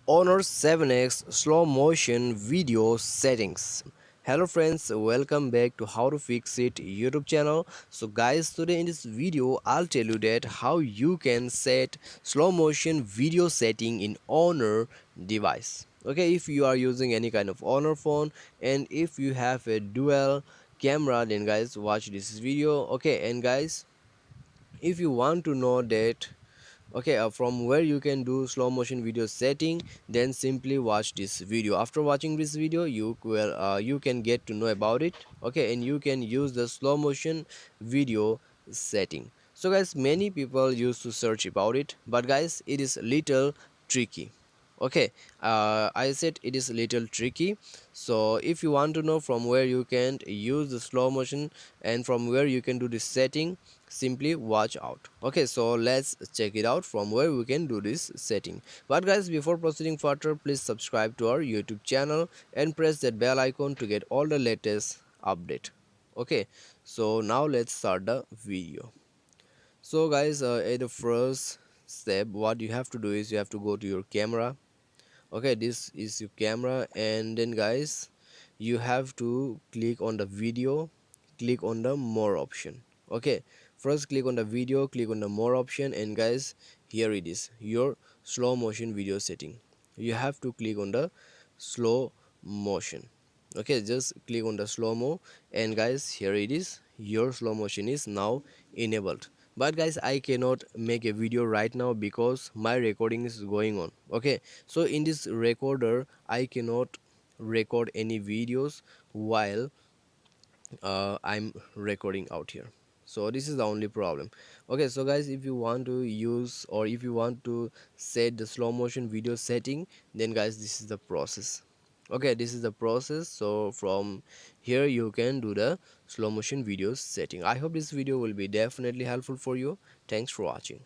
Honor 7x slow motion video settings. Hello friends, welcome back to How to Fix It YouTube channel. So guys, today in this video I'll tell you that how you can set slow motion video setting in Honor device. Okay, if you are using any kind of Honor phone and if you have a dual camera, then guys watch this video. Okay, and guys, if you want to know that from where you can do slow motion video setting, then simply watch this video. After watching this video you can get to know about it. Okay, and you can use the slow motion video setting. So guys, many people used to search about it, but guys, it is little tricky. Okay, I said it is a little tricky. So if you want to know from where you can use the slow motion and from where you can do this setting, simply watch out. Okay, so let's check it out from where we can do this setting. But guys, before proceeding further, please subscribe to our YouTube channel and press that bell icon to get all the latest update. Okay, so now let's start the video. So guys, at the first step, what you have to do is you have to go to your camera. Okay, this is your camera, and then guys, you have to click on the video, click on the more option. Okay, first click on the video, click on the more option, and guys, here it is, your slow motion video setting. You have to click on the slow motion. Okay, just click on the slow mo, and guys, here it is, your slow motion is now enabled. But guys, I cannot make a video right now because my recording is going on. Okay, so in this recorder I cannot record any videos while I'm recording out here. So this is the only problem. Okay, so guys, if you want to use or if you want to set the slow motion video setting, then guys, this is the process. Okay, this is the process. So from here you can do the slow motion video setting. I hope this video will be definitely helpful for you. Thanks for watching.